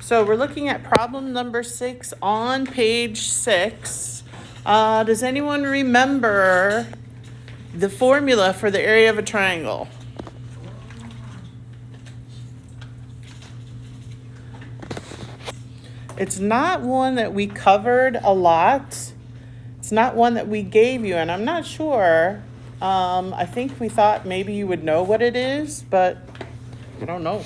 So we're looking at problem number 6 on page 6. Does anyone remember the formula for the area of a triangle? It's not one that we covered a lot. It's not one that we gave you, and I'm not sure. I think we thought maybe you would know what it is, but I don't know.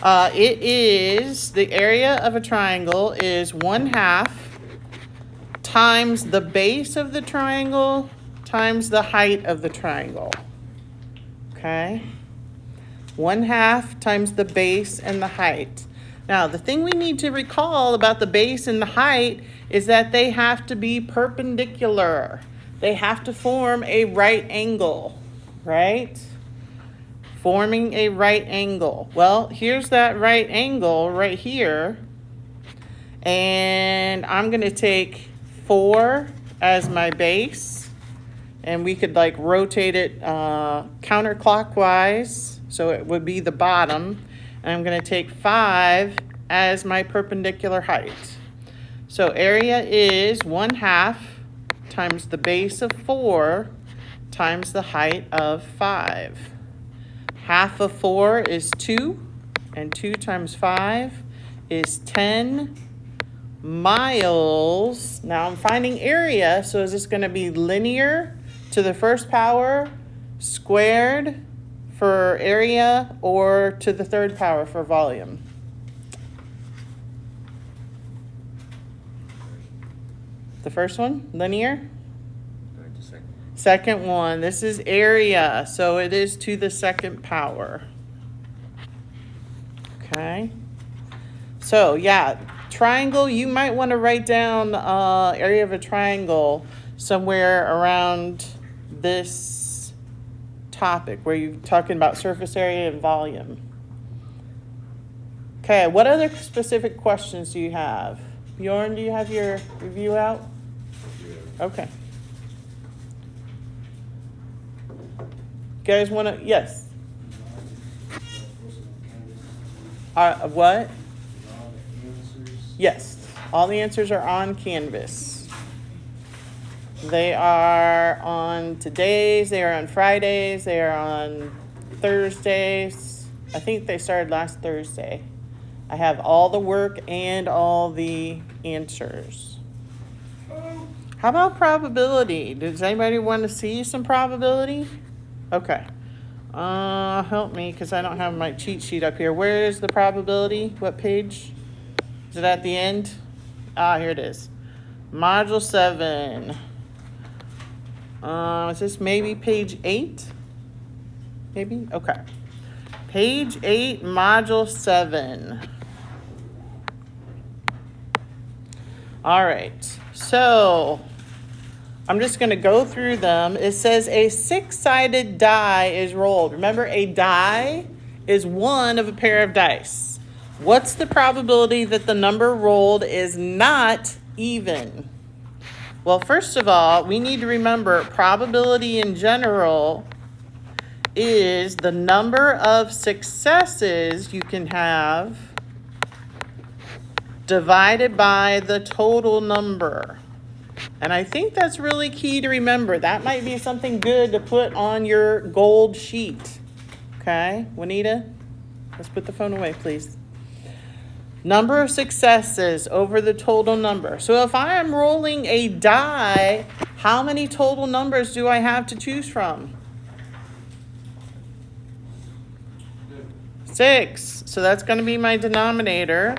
It is, the area of a triangle is 1/2 times the base of the triangle times the height of the triangle. Okay? 1/2 times the base and the height. Now, the thing we need to recall about the base and the height is that they have to be perpendicular. They have to form a right angle, right? Forming a right angle. Well, here's that right angle right here. And I'm going to take 4 as my base. And we could like rotate it counterclockwise. So it would be the bottom. And I'm going to take 5 as my perpendicular height. So area is 1/2 times the base of 4 times the height of 5. Half of 4 is 2, and 2 times 5 is 10 miles. Now I'm finding area, so is this going to be linear to the first power, squared for area, or to the third power for volume? The first one, linear? Second one, this is area, so it is to the second power. Okay. So yeah, triangle, you might want to write down area of a triangle somewhere around this topic where you're talking about surface area and volume. Okay, what other specific questions do you have? Bjorn, do you have your review out? Okay. You guys want to, yes. What? Yes, all the answers are on Canvas. They are on today's, they are on Fridays, they are on Thursdays. I think they started last Thursday. I have all the work and all the answers. How about probability? Does anybody want to see some probability? Okay. Help me because I don't have my cheat sheet up here. Where is the probability? What page? Is it at the end? Here it is. Module 7. Is this maybe page 8? Maybe? Okay. Page 8, module 7. All right. So I'm just going to go through them. It says a 6-sided die is rolled. Remember, a die is one of a pair of dice. What's the probability that the number rolled is not even? Well, first of all, we need to remember probability in general is the number of successes you can have divided by the total number. And I think that's really key to remember. That might be something good to put on your gold sheet. Okay, Juanita, let's put the phone away, please. Number of successes over the total number. So if I am rolling a die, how many total numbers do I have to choose from? 6. So that's going to be my denominator.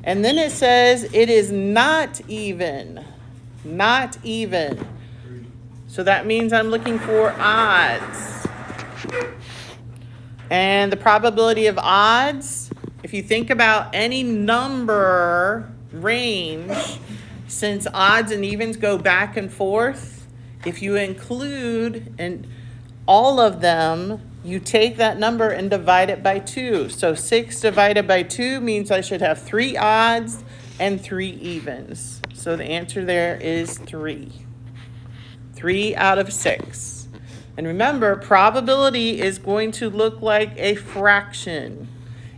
And then it says it is not even. Not even. So that means I'm looking for odds. And the probability of odds, if you think about any number range, since odds and evens go back and forth, if you include all of them, you take that number and divide it by 2. So 6 divided by 2 means I should have 3 odds and 3 evens. So the answer there is 3. 3 out of 6. And remember, probability is going to look like a fraction.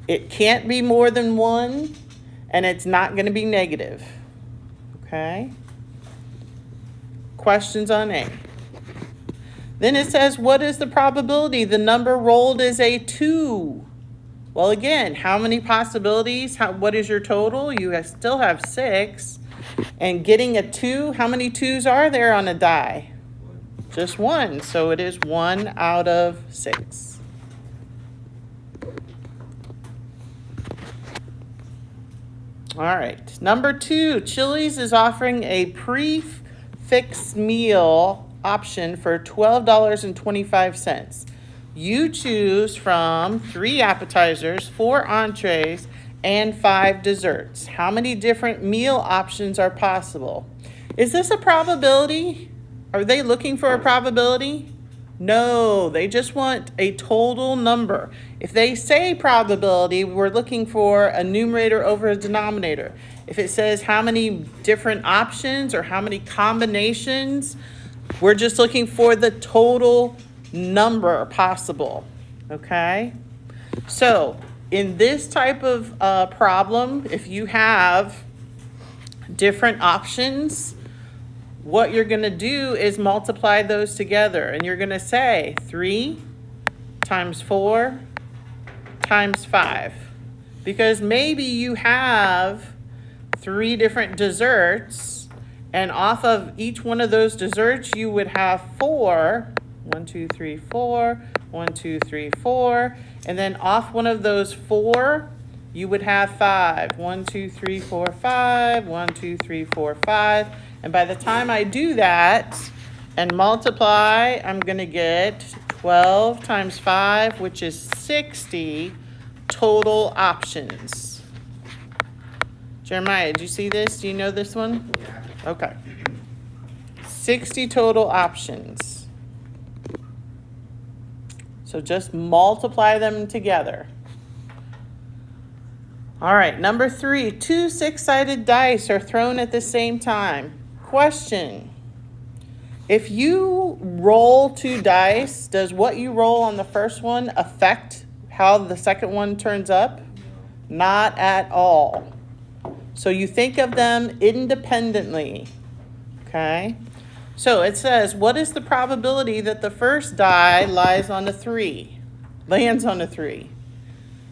It can't be more than 1, and it's not going to be negative. Okay? Questions on A. Then it says, what is the probability the number rolled is a 2? Well, again, how many possibilities? What is your total? You still have 6. And getting a 2, how many 2s are there on a die? Just 1. So it is 1 out of 6. All right. Number 2, Chili's is offering a prix-fixe meal option for $12.25. You choose from 3 appetizers, 4 entrees, and 5 desserts. How many different meal options are possible? Is this a probability? Are they looking for a probability? No, they just want a total number. If they say probability, we're looking for a numerator over a denominator. If it says how many different options or how many combinations, we're just looking for the total number possible, okay? So in this type of problem, if you have different options, what you're going to do is multiply those together. And you're going to say 3 times 4 times 5. Because maybe you have 3 different desserts, and off of each one of those desserts, you would have 4. 1, 2, 3, 4. 1, 2, 3, 4. And then off one of those 4, you would have 5. 1, 2, 3, 4, 5. 1, 2, 3, 4, 5. And by the time I do that and multiply, I'm going to get 12 times 5, which is 60 total options. Jeremiah, did you see this? Do you know this one? Yeah. Okay. 60 total options. So just multiply them together. All right, number 3, 2 6-sided dice are thrown at the same time. Question: if you roll 2 dice, does what you roll on the first one affect how the second one turns up? Not at all. So you think of them independently, okay? So it says, what is the probability that the first die lands on a 3?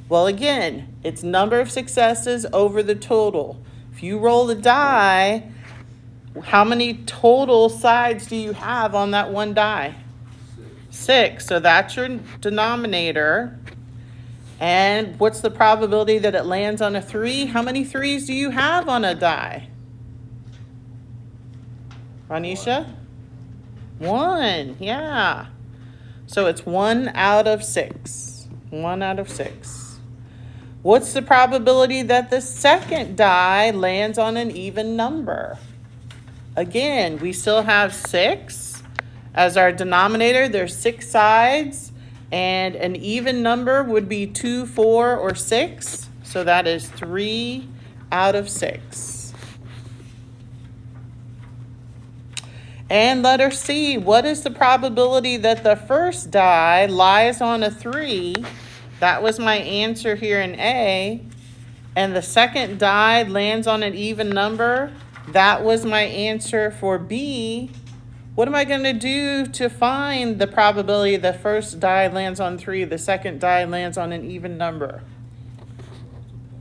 Well, again, it's number of successes over the total. If you roll the die, how many total sides do you have on that one die? 6. So that's your denominator. And what's the probability that it lands on a 3? How many 3s do you have on a die? Ranisha? 1. Yeah. So it's 1 out of 6. 1 out of 6. What's the probability that the second die lands on an even number? Again, we still have 6 as our denominator. There's 6 sides, and an even number would be 2, 4, or 6. So that is 3 out of 6. And letter C, what is the probability that the first die lies on a 3? That was my answer here in A. And the second die lands on an even number. That was my answer for B. What am I going to do to find the probability the first die lands on 3, the second die lands on an even number?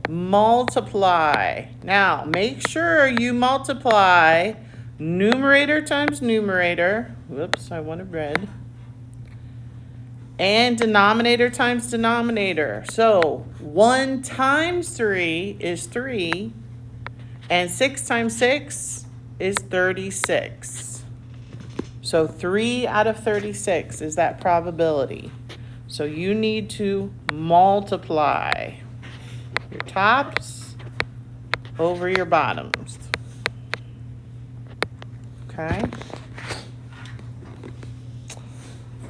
Multiply. Now, make sure you multiply numerator times numerator. Whoops, I wanted red. And denominator times denominator. So 1 times 3 is 3. And 6 times 6 is 36. So 3 out of 36 is that probability. So you need to multiply your tops over your bottoms. Okay?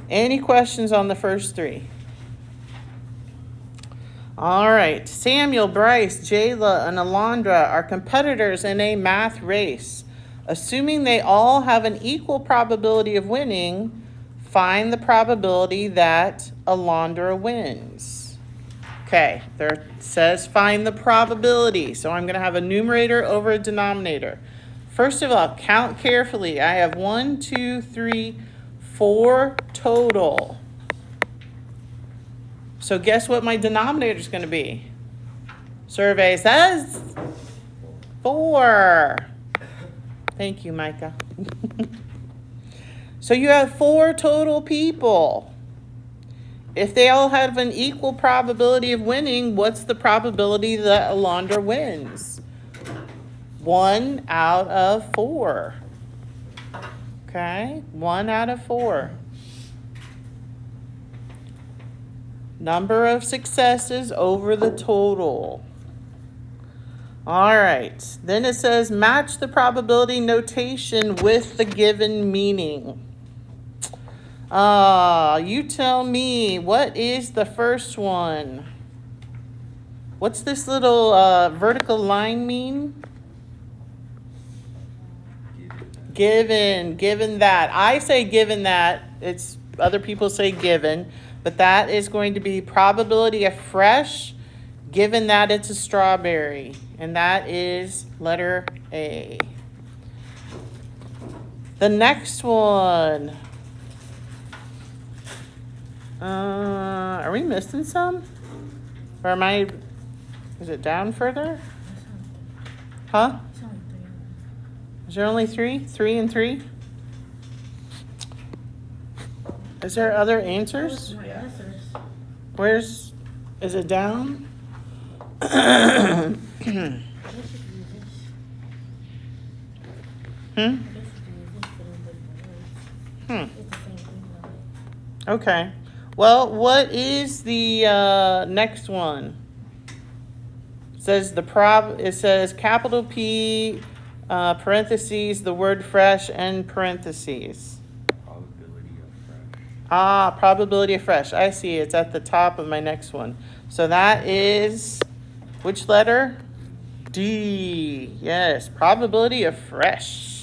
Any questions on the first 3? All right, Samuel, Bryce, Jayla, and Alondra are competitors in a math race. Assuming they all have an equal probability of winning, find the probability that Alondra wins. Okay, there says find the probability. So I'm going to have a numerator over a denominator. First of all, count carefully. I have 1, 2, 3, 4 total. So guess what my denominator is going to be? Survey says 4. Thank you, Micah. So you have 4 total people. If they all have an equal probability of winning, what's the probability that Alondra wins? 1 out of 4. Okay, 1 out of 4. Number of successes over the total. All right, then it says match the probability notation with the given meaning. You tell me, what is the first one? What's this little vertical line mean? Given that. I say given that. It's other people say given, but that is going to be probability of fresh, given that it's a strawberry, and that is letter A. The next one. Are we missing some? Or is it down further? Huh? Is there only 3? 3 and 3? Is there other answers? Is it down? Okay. Well, what is the next one? It says it says capital P, parentheses, the word fresh, and parentheses. Probability of fresh. Probability of fresh. I see. It's at the top of my next one. So that is which letter? D. Yes, probability of fresh.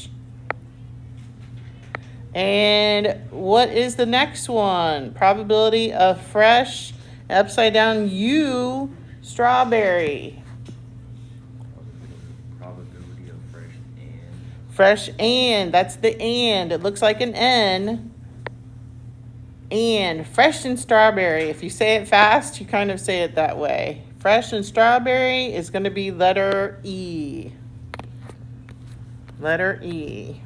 And what is the next one? Probability of fresh, upside down U, strawberry. Probability of fresh and. Fresh and, that's the and. It looks like an N. And fresh and strawberry. If you say it fast, you kind of say it that way. Fresh and strawberry is going to be letter E. Letter E.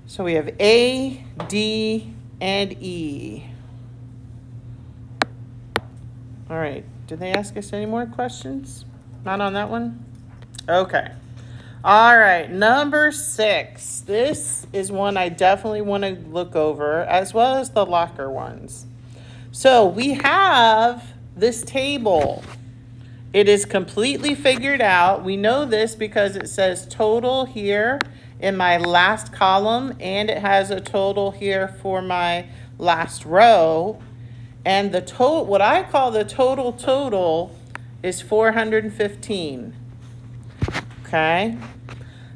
So we have A, D, and E. All right. Did they ask us any more questions? Not on that one? Okay. All right. Number 6. This is one I definitely want to look over, as well as the locker ones. So we have this table. It is completely figured out. We know this because it says total here in my last column, and it has a total here for my last row. And the total, what I call the total is 415. Okay.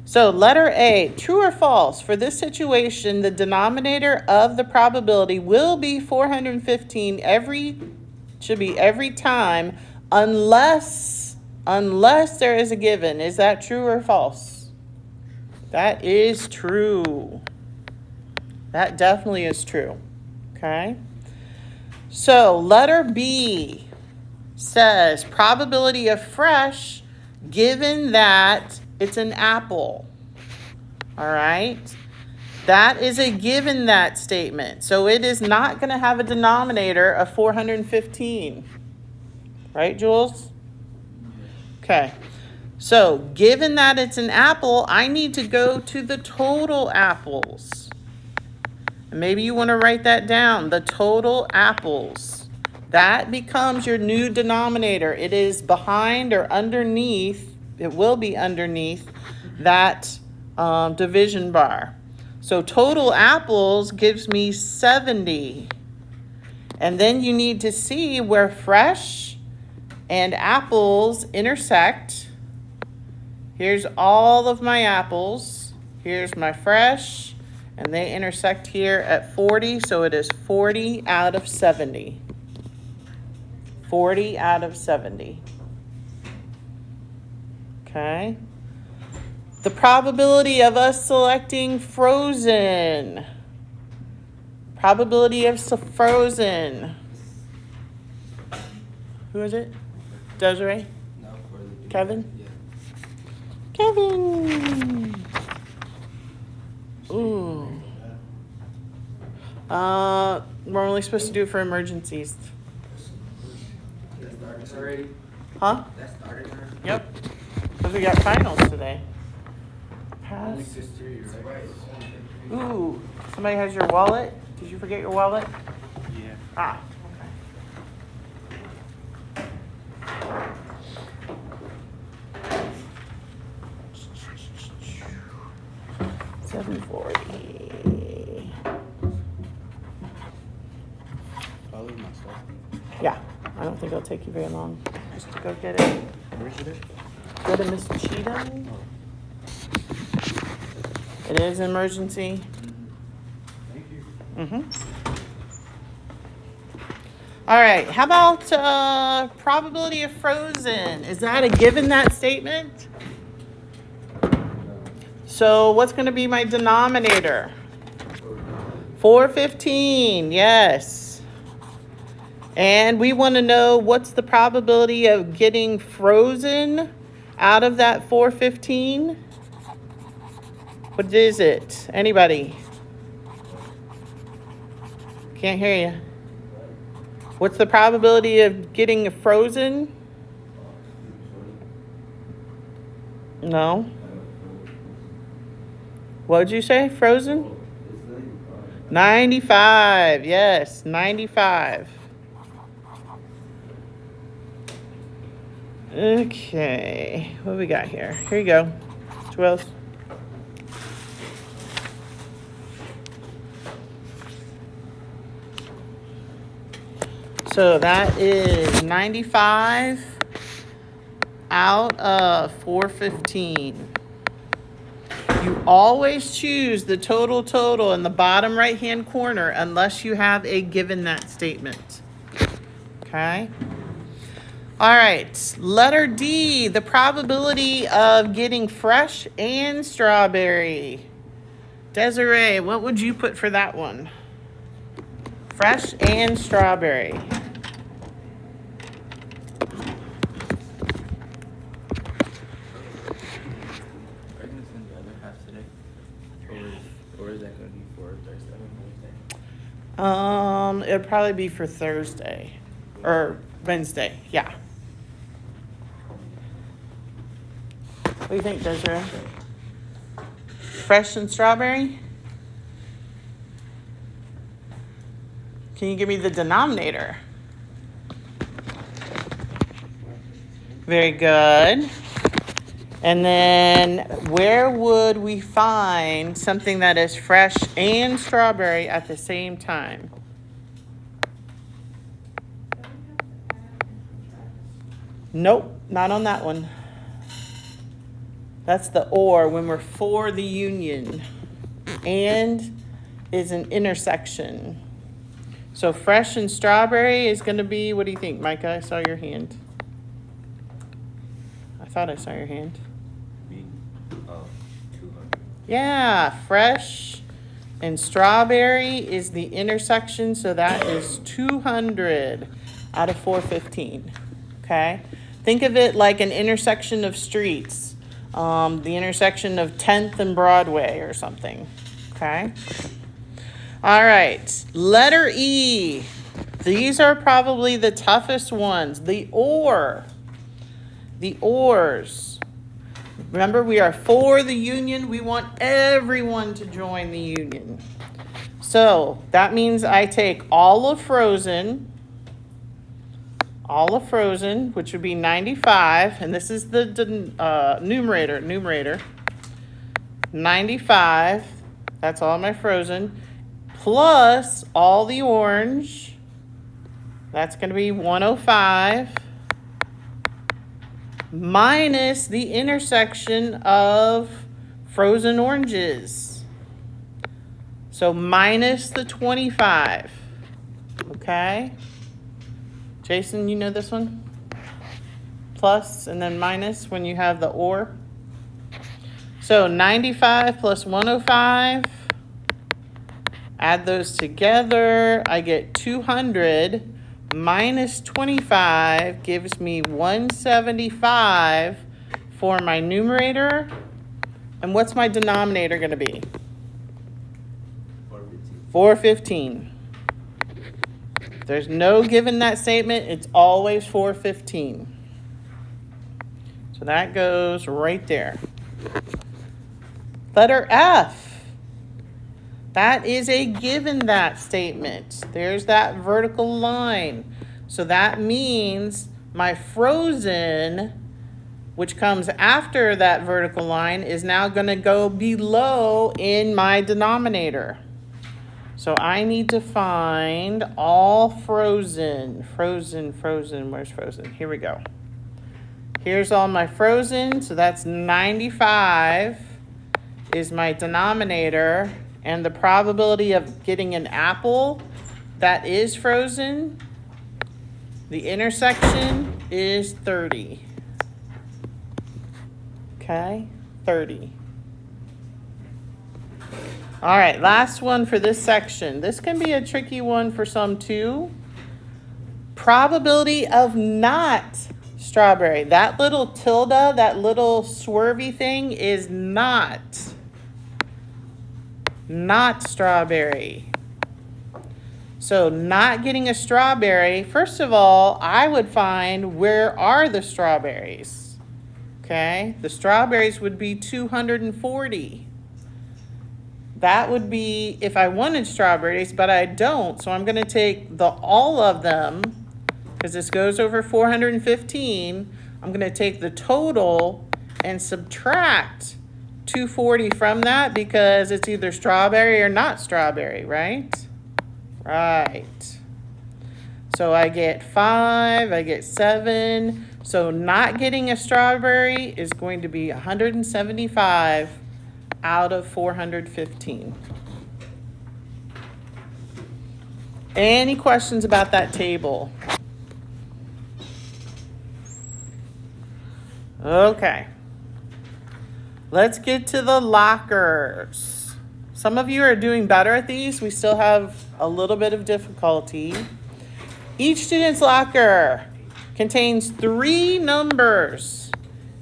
So letter A, true or false? For this situation, the denominator of the probability will be 415 every time, unless there is a given. Is that true or false? That is true. That definitely is true. Okay. So letter B says probability of fresh given that it's an apple. All right. That is a given that statement. So it is not going to have a denominator of 415. Right, Jules? Okay. So, given that it's an apple, I need to go to the total apples. And maybe you want to write that down, the total apples. That becomes your new denominator. It is behind or underneath, it will be underneath that division bar. So, total apples gives me 70. And then you need to see where fresh and apples intersect. Here's all of my apples. Here's my fresh, and they intersect here at 40, so it is 40 out of 70. 40 out of 70. Okay. The probability of us selecting frozen. Probability of frozen. Who is it? Desiree? No, for the Kevin? Yeah. Kevin. Ooh. We're only supposed to do it for emergencies. That started already? Huh? That started already? Yep. Because we got finals today. Pass. Right. Ooh. Somebody has your wallet? Did you forget your wallet? Yeah. Ah. Okay. 740. I'll leave myself. Yeah. I don't think it'll take you very long. Just to go get it. Where's it? Go to Miss Cheatham. It is an emergency. Thank you. Mm-hmm. All right. How about probability of frozen? Is that a given, that statement? So what's going to be my denominator? 415. Yes. And we want to know what's the probability of getting frozen out of that 415? What is it? Anybody? Can't hear you. What's the probability of getting frozen? No. What'd you say? Frozen? 95. Yes, 95. Okay. What do we got here? Here you go. Who else? So that is 95 out of 415. You always choose the total in the bottom right-hand corner unless you have a given that statement. Okay? All right. Letter D, the probability of getting fresh and strawberry. Desiree, what would you put for that one? Fresh and strawberry. Are you gonna send the other half today? Or is that gonna be for Thursday or Wednesday? It'd probably be for Thursday or Wednesday. Yeah. What do you think, Desiree? Fresh and strawberry? Can you give me the denominator? Very good. And then where would we find something that is fresh and strawberry at the same time? Nope, not on that one. That's the or when we're for the union. And is an intersection. So fresh and strawberry is going to be, what do you think, Micah? I saw your hand. I thought I saw your hand. Me. 200. Yeah, fresh and strawberry is the intersection, so that is 200 out of 415. Okay? Think of it like an intersection of streets, the intersection of 10th and Broadway or something. Okay? All right, letter E. These are probably the toughest ones. The or. The ors. Remember, we are for the union. We want everyone to join the union. So that means I take all of frozen, which would be 95, and this is the numerator. 95, that's all my frozen, plus all the orange, that's going to be 105, minus the intersection of frozen oranges. So minus the 25, okay? Jason, you know this one? Plus and then minus when you have the or. So 95 plus 105. Add those together. I get 200 minus 25 gives me 175 for my numerator. And what's my denominator going to be? 415. There's no given that statement. It's always 415. So that goes right there. Letter F. That is a given that statement. There's that vertical line. So that means my frozen, which comes after that vertical line, is now going to go below in my denominator. So I need to find all frozen. Frozen, where's frozen? Here we go. Here's all my frozen, so that's 95 is my denominator, and the probability of getting an apple that is frozen, the intersection is 30. Okay, 30. All right, last one for this section. This can be a tricky one for some too. Probability of not strawberry. That little tilde, that little swervy thing is not strawberry. So not getting a strawberry, first of all, I would find where are the strawberries? Okay, the strawberries would be 240. That would be if I wanted strawberries, but I don't. So I'm going to take all of them, because this goes over 415. I'm going to take the total and subtract 240 from that, because it's either strawberry or not strawberry, right? Right. So I get 5, I get 7. So not getting a strawberry is going to be 175 out of 415. Any questions about that table? Okay. Let's get to the lockers. Some of you are doing better at these. We still have a little bit of difficulty. Each student's locker contains 3 numbers.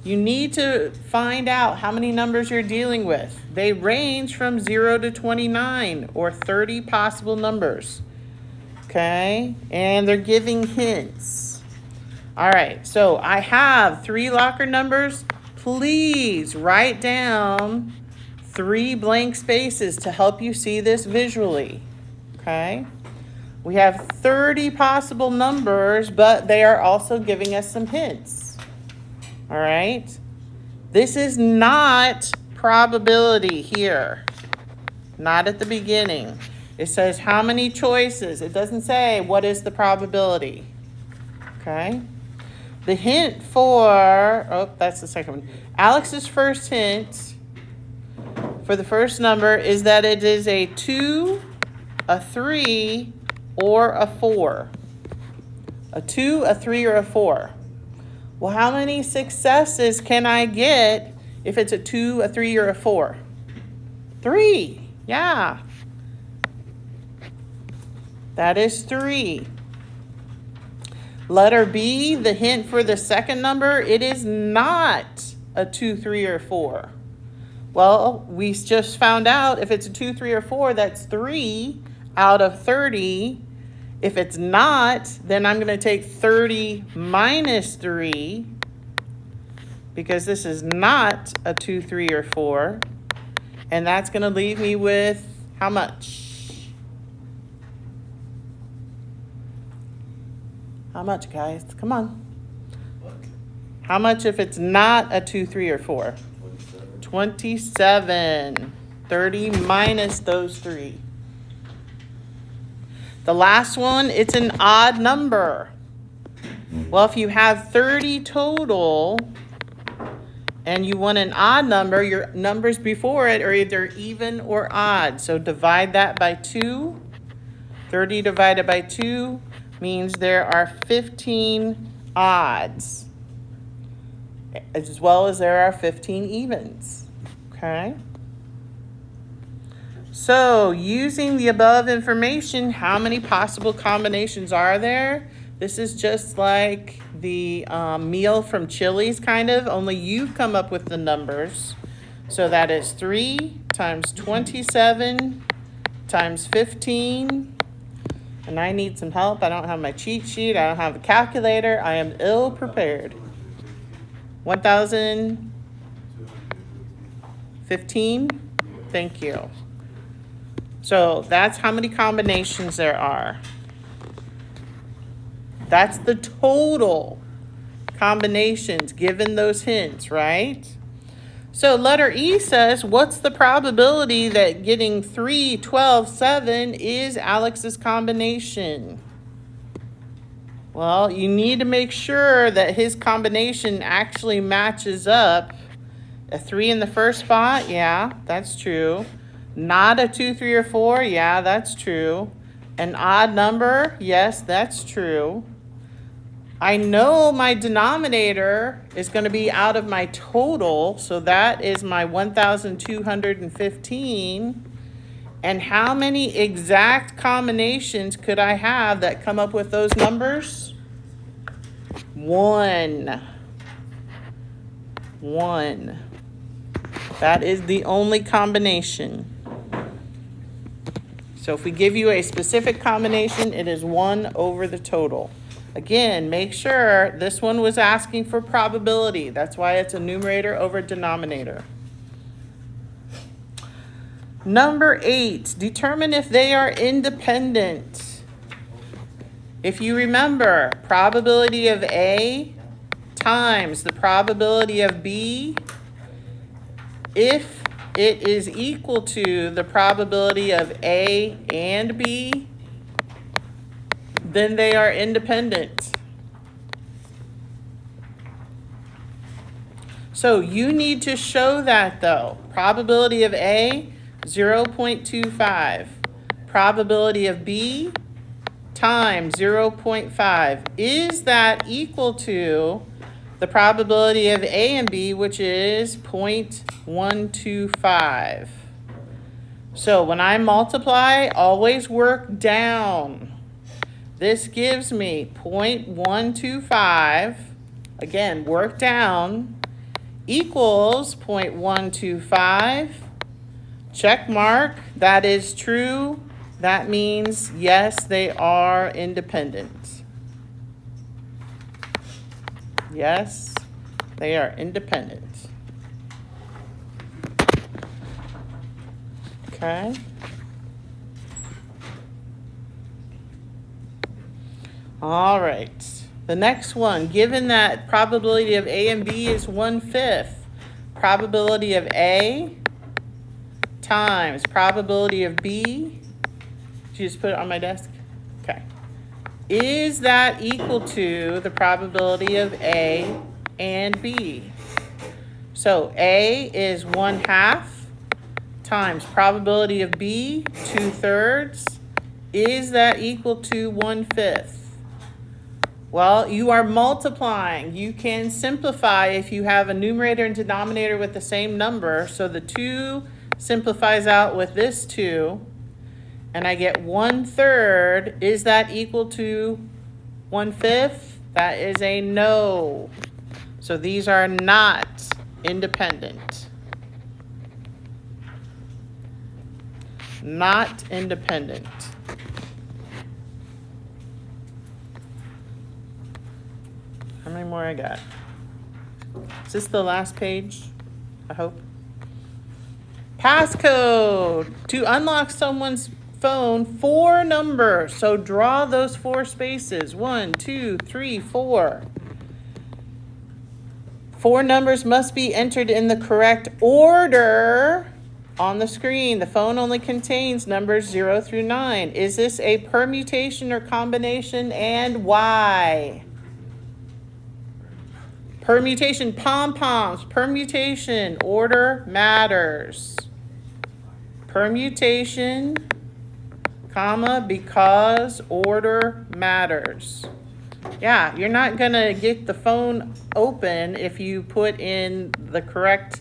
You need to find out how many numbers you're dealing with. They range from 0 to 29 or 30 possible numbers. Okay? And they're giving hints. All right, so I have 3 locker numbers. Please write down 3 blank spaces to help you see this visually. Okay? We have 30 possible numbers, but they are also giving us some hints. All right? This is not probability here. Not at the beginning. It says how many choices. It doesn't say what is the probability. Okay? The hint for, that's the second one. Alex's first hint for the first number is that it is a 2, a 3, or a 4. A 2, a 3, or a 4. Well, how many successes can I get if it's a 2, a 3, or a 4? 3. Yeah. That is 3. Letter B, the hint for the second number, it is not a 2, 3, or 4. Well, we just found out if it's a 2, 3, or 4, that's 3 out of 30. If it's not, then I'm going to take 30 minus 3, because this is not a 2, 3, or 4. And that's going to leave me with how much? How much, guys? Come on. How much if it's not a 2, 3, or 4? 27. 30 minus those 3. The last one, it's an odd number. Well, if you have 30 total and you want an odd number, your numbers before it are either even or odd. So divide that by 2. 30 divided by 2, means there are 15 odds, as well as there are 15 evens. Okay? So, using the above information, how many possible combinations are there? This is just like the meal from Chili's, kind of, only you've come up with the numbers. So that is 3 times 27 times 15. And I need some help. I don't have my cheat sheet. I don't have a calculator. I am ill prepared. 1,015? Thank you. So that's how many combinations there are. That's the total combinations given those hints, right? So letter E says, what's the probability that getting 3, 12, 7 is Alex's combination? Well, you need to make sure that his combination actually matches up. A 3 in the first spot, yeah, that's true. Not a 2, 3, or 4, yeah, that's true. An odd number, yes, that's true. I know my denominator is going to be out of my total, so that is my 1,215. And how many exact combinations could I have that come up with those numbers? 1. 1. That is the only combination. So if we give you a specific combination, it is 1 over the total. Again, make sure this one was asking for probability. That's why it's a numerator over denominator. Number 8, determine if they are independent. If you remember, probability of A times the probability of B, if it is equal to the probability of A and B, then they are independent. So you need to show that though. Probability of A, 0.25. Probability of B times 0.5. Is that equal to the probability of A and B, which is 0.125? So when I multiply, always work down. This gives me 0.125, again, work down, equals 0.125. Check mark, that is true. That means, yes, they are independent. Yes, they are independent. Okay. All right. The next one, given that probability of A and B is 1/5, probability of A times probability of B, did you just put it on my desk? Okay. Is that equal to the probability of A and B? So A is 1/2 times probability of B, 2/3. Is that equal to 1/5? Well, you are multiplying. You can simplify if you have a numerator and denominator with the same number. So the 2 simplifies out with this 2. And I get 1/3. Is that equal to 1/5? That is a no. So these are not independent. Not independent. How many more I got? Is this the last page? I hope. Passcode. To unlock someone's phone, 4 numbers. So draw those 4 spaces. 1, 2, 3, 4. 4 numbers must be entered in the correct order on the screen. The phone only contains numbers 0 through 9. Is this a permutation or combination, and why? Permutation, pom-poms, permutation, order matters. Permutation, comma, because order matters. Yeah, you're not gonna get the phone open if you put in the correct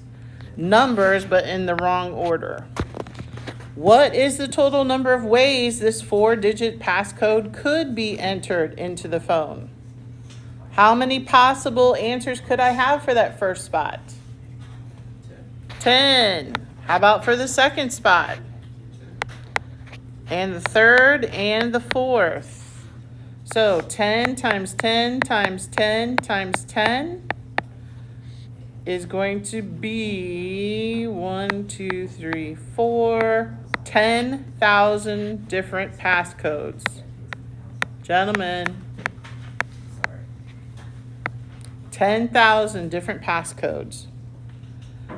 numbers but in the wrong order. What is the total number of ways this 4-digit passcode could be entered into the phone? How many possible answers could I have for that first spot? 10. How about for the second spot? And the third and the fourth. So 10 times 10 times 10 times 10 is going to be 10,000 different passcodes. Gentlemen, 10,000 different passcodes.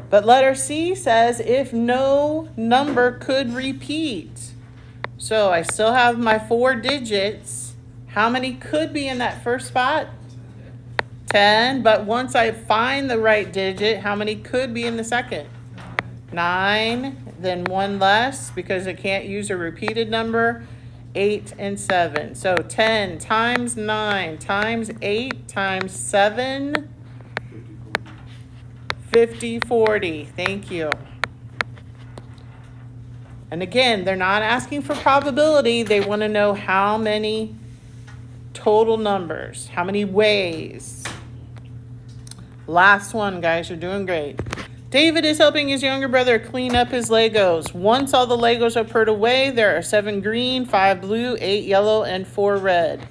But letter C says if no number could repeat. So I still have my 4 digits. How many could be in that first spot? 10. But once I find the right digit, how many could be in the second? 9. Then 1 less because it can't use a repeated number. 8 and 7. So 10 times 9 times 8 times 7. 50, 40. Thank you. And again, they're not asking for probability. They want to know how many total numbers, how many ways. Last one, guys. You're doing great. David is helping his younger brother clean up his Legos. Once all the Legos are put away, there are 7 green, 5 blue, 8 yellow, and 4 red.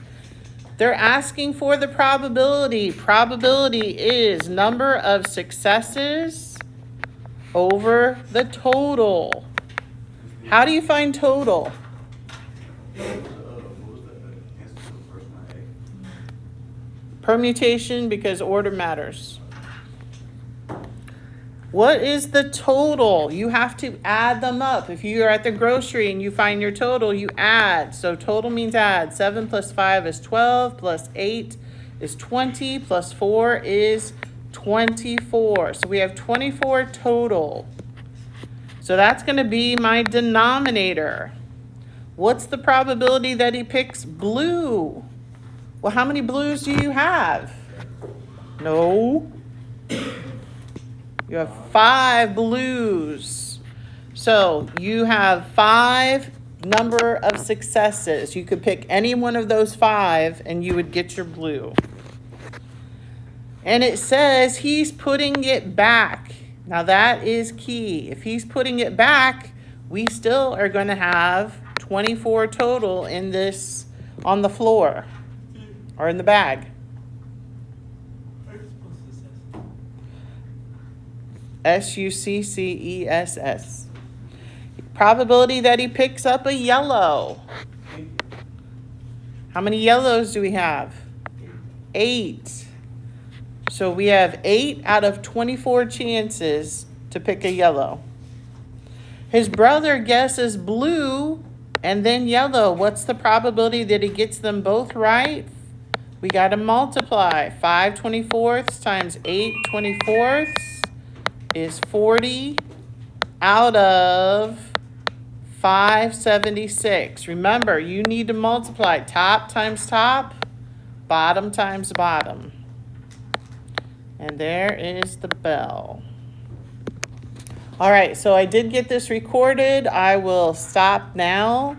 They're asking for the probability. Probability is number of successes over the total. How do you find total? Permutation, because order matters. What is the total? You have to add them up. If you are at the grocery and you find your total, you add. So total means add. 7 plus 5 is 12, plus 8 is 20, plus 4 is 24. So we have 24 total. So that's going to be my denominator. What's the probability that he picks blue? Well, how many blues do you have? No. You have 5 blues. So you have 5 number of successes. You could pick any one of those 5 and you would get your blue. And it says he's putting it back. Now that is key. If he's putting it back, we still are going to have 24 total in this on the floor or in the bag. Success. Probability that he picks up a yellow. How many yellows do we have? 8. So we have 8 out of 24 chances to pick a yellow. His brother guesses blue and then yellow. What's the probability that he gets them both right? We got to multiply. 5 24ths times 8 24ths is 40 out of 576. Remember, you need to multiply top times top, bottom times bottom. And there is the bell. All right, so I did get this recorded. I will stop now.